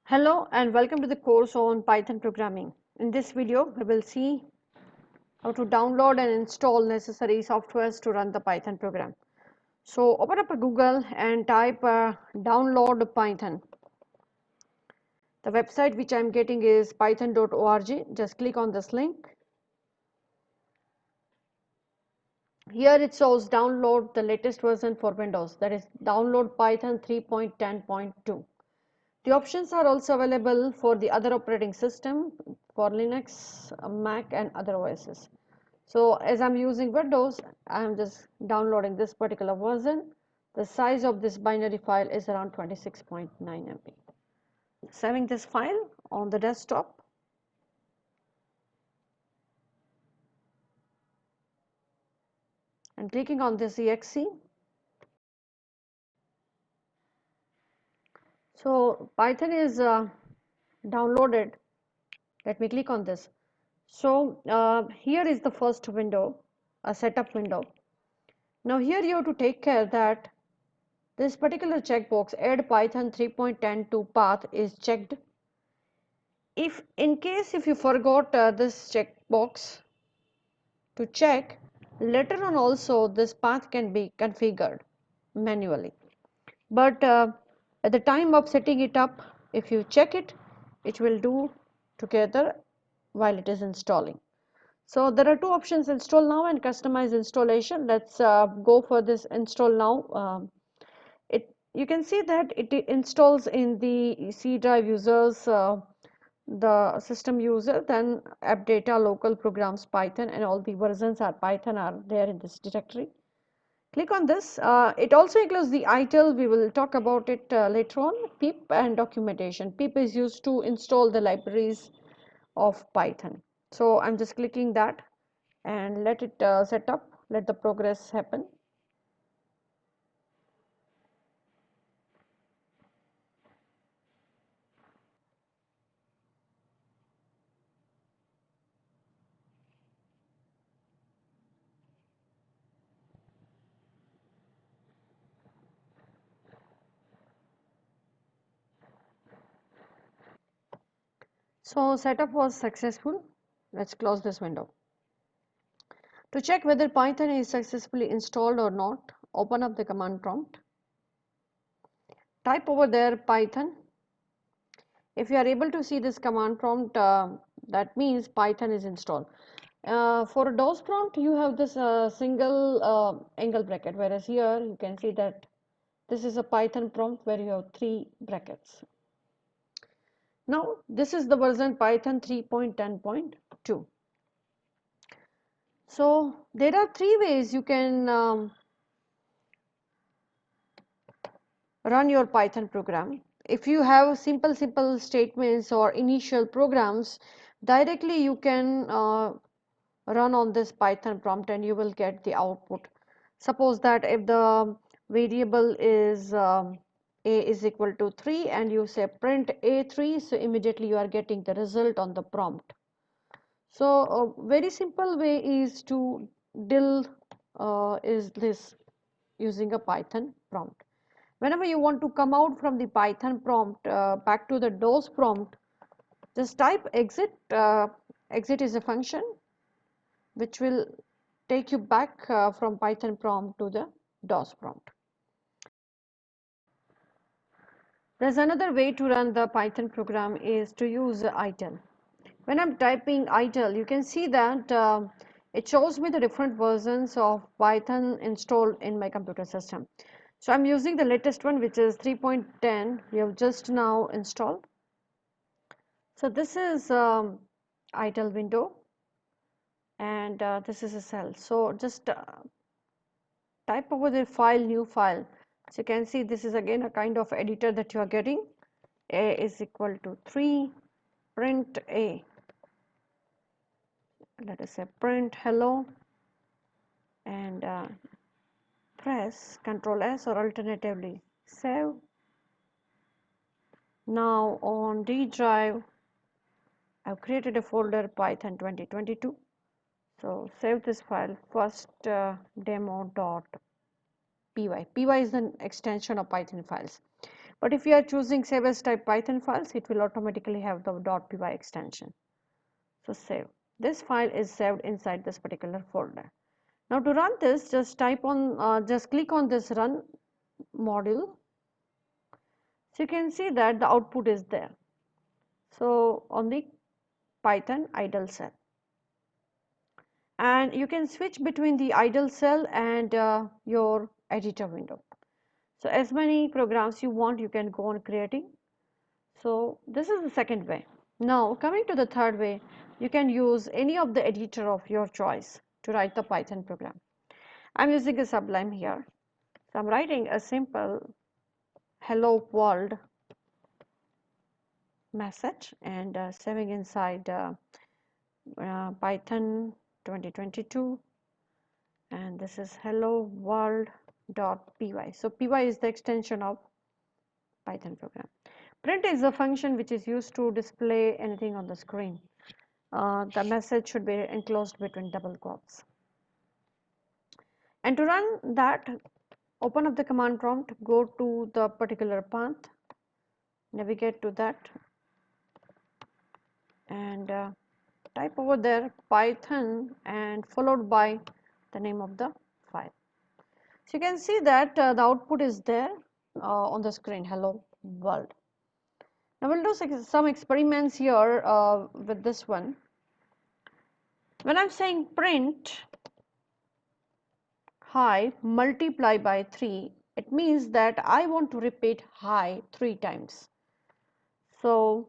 Hello and welcome to the course on Python programming. In this video, we will see how to download and install necessary softwares to run the Python program. So open up a Google and type download Python. The website which I am getting is python.org. Just click on this link. Here it shows download the latest version for Windows, that is download Python 3.10.2. The options are also available for the other operating system for Linux, Mac and other OSs. So as I'm using Windows, I'm just downloading this particular version. The size of this binary file is around 26.9 MB. Saving this file on the desktop. And clicking on this exe. So Python is downloaded. Let me click on this. So here is the first window, a setup window. Now here you have to take care that this particular checkbox add Python 3.10 path is checked. If in case if you forgot this checkbox to check, later on also this path can be configured manually. But at the time of setting it up, if you check it, it will do together while it is installing. So there are two options, install now and customize installation. Let's go for this install now. You can see that it installs in the C drive users, the system user, then app data, local programs, Python, and all the versions are Python are there in this directory. Click on this. It also includes the ITIL. We will talk about it later on. Pip and documentation. Pip is used to install the libraries of Python. So I'm just clicking that and let it set up, let the progress happen. So setup was successful. Let's close this window. To check whether Python is successfully installed or not, open up the command prompt. Type over there Python. If you are able to see this command prompt, that means Python is installed. For a DOS prompt, you have this single angle bracket, whereas here you can see that this is a Python prompt where you have 3 brackets. Now, this is the version Python 3.10.2. So, there are 3 ways you can run your Python program. If you have simple statements or initial programs, directly you can run on this Python prompt and you will get the output. Suppose that if the variable is a is equal to 3 and you say print a3, so immediately you are getting the result on the prompt. So a very simple way is to deal is this, using a Python prompt. Whenever you want to come out from the Python prompt back to the DOS prompt, just type exit. Exit is a function which will take you back from Python prompt to the DOS prompt. There's another way to run the Python program is to use ITIL. When I'm typing ITIL, you can see that it shows me the different versions of Python installed in my computer system. So I'm using the latest one, which is 3.10. We have just now installed. So this is ITIL window, and this is a cell. So just type over the file, new file. So you can see this is again a kind of editor that you are getting. A is equal to 3, print A. Let us say print hello, and press Ctrl S or alternatively save. Now on D drive, I've created a folder Python 2022. So save this file first demo.py. py. Py is the extension of Python files. But if you are choosing save as type Python files, it will automatically have the .py extension. So save. This file is saved inside this particular folder. Now to run this, just type on, just click on this run module. So you can see that the output is there. So on the Python idle cell, and you can switch between the idle cell and your editor window. So as many programs you want, you can go on creating. So this is the second way. Now coming to the third way, you can use any of the editor of your choice to write the Python program. I'm using a Sublime here. So I'm writing a simple hello world message and saving inside Python 2022, and this is hello world.py. So py is the extension of Python program. Print is a function which is used to display anything on the screen. The message should be enclosed between double quotes. And to run that, open up the command prompt, go to the particular path, navigate to that, and type over there Python and followed by the name of the file. So you can see that the output is there on the screen, hello world. Now we'll do some experiments here with this one. When I'm saying print hi multiply by 3, it means that I want to repeat hi 3 times. So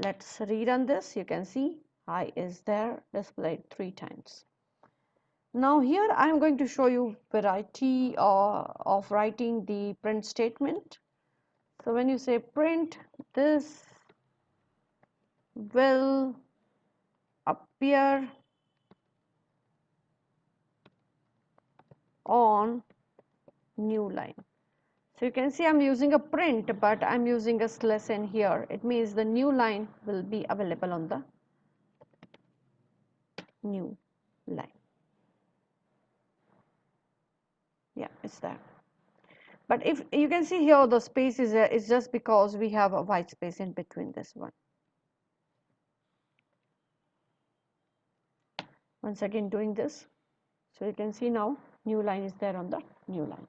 let's rerun this. You can see hi is there displayed 3 times. Now here I am going to show you variety of writing the print statement. So when you say print, this will appear on new line. So you can see I'm using a print, but I'm using a slash n here. It means the new line will be available on the new line. Yeah, it's there. But if you can see here, the space is there, it's just because we have a white space in between this one. Once again doing this. So you can see now new line is there on the new line.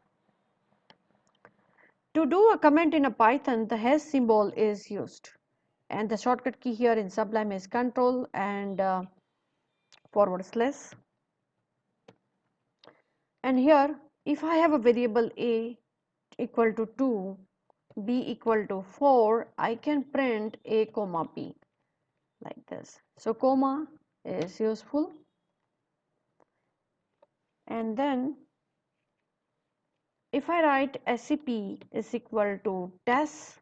To do a comment in a Python, the hash symbol is used, and the shortcut key here in Sublime is Control and /. And here, if I have a variable a equal to 2, b equal to 4, I can print a comma b like this. So comma is useful, and then if I write SCP is equal to test,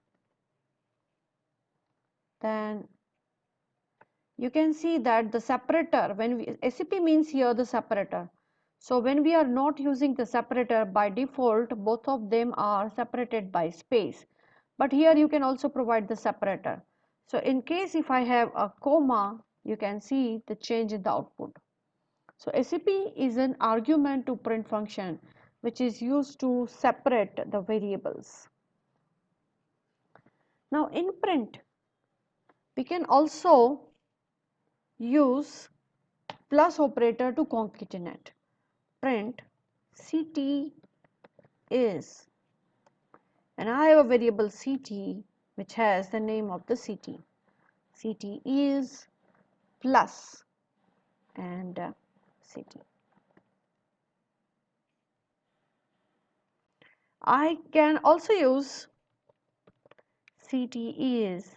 then you can see that the separator, when we SCP means here the separator. So when we are not using the separator, by default both of them are separated by space, but here you can also provide the separator. So in case if I have a comma, you can see the change in the output. So SCP is an argument to print function which is used to separate the variables. Now in print, we can also use plus operator to concatenate. Print ct is, and I have a variable ct which has the name of the ct. Ct is plus and ct. I can also use ct is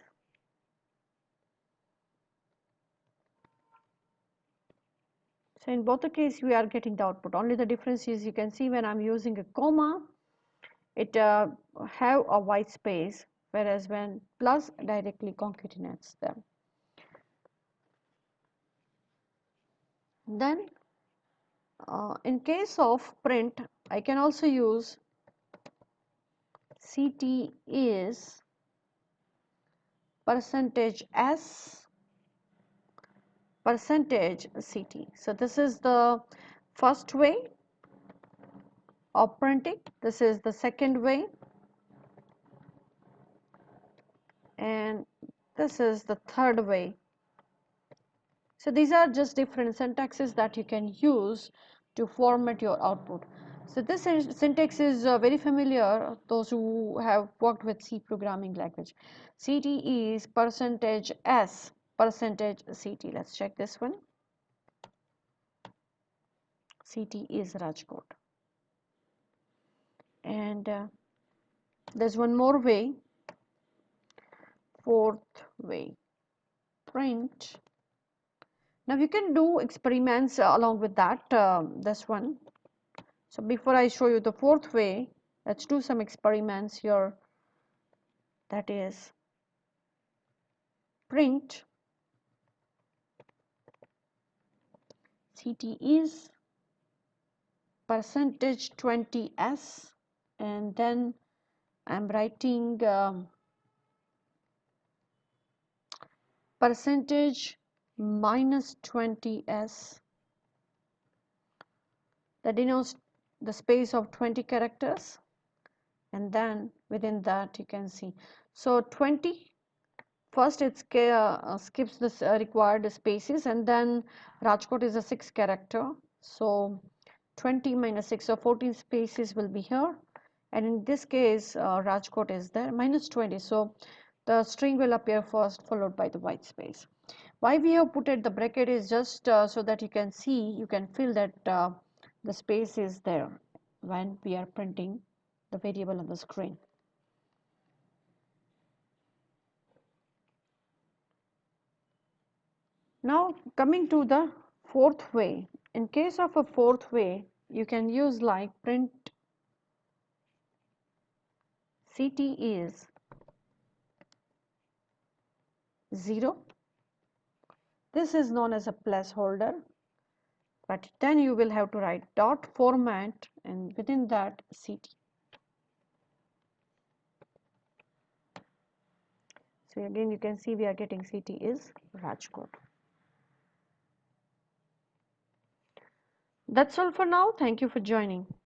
So in both the case we are getting the output. Only the difference is you can see when I'm using a comma, it have a white space, whereas when plus directly concatenates them. Then in case of print, I can also use ct is %s %ct. So this is the first way of printing. This is the second way, and this is the third way. So these are just different syntaxes that you can use to format your output. So this syntax is very familiar, those who have worked with C programming language. CT is percentage S, percentage CT. Let's check this one. CT is Rajkot. And there's one more way, fourth way, print. Now you can do experiments along with that, this one. So before I show you the fourth way, let's do some experiments here. That is print CT is percentage 20s, and then I'm writing percentage minus 20s. That denotes the space of 20 characters, and then within that you can see. So 20, first it skips the required spaces, and then Rajkot is a 6 character, so 20 minus 6, so 14 spaces will be here, and in this case Rajkot is there minus 20, so the string will appear first followed by the white space. Why we have put it the bracket is just so that you can see, you can feel that the space is there when we are printing the variable on the screen. Now coming to the fourth way. In case of a fourth way, you can use like print CT is 0. This is known as a placeholder, but then you will have to write dot format and within that CT. So again you can see we are getting CT is Rajkot. That's all for now. Thank you for joining.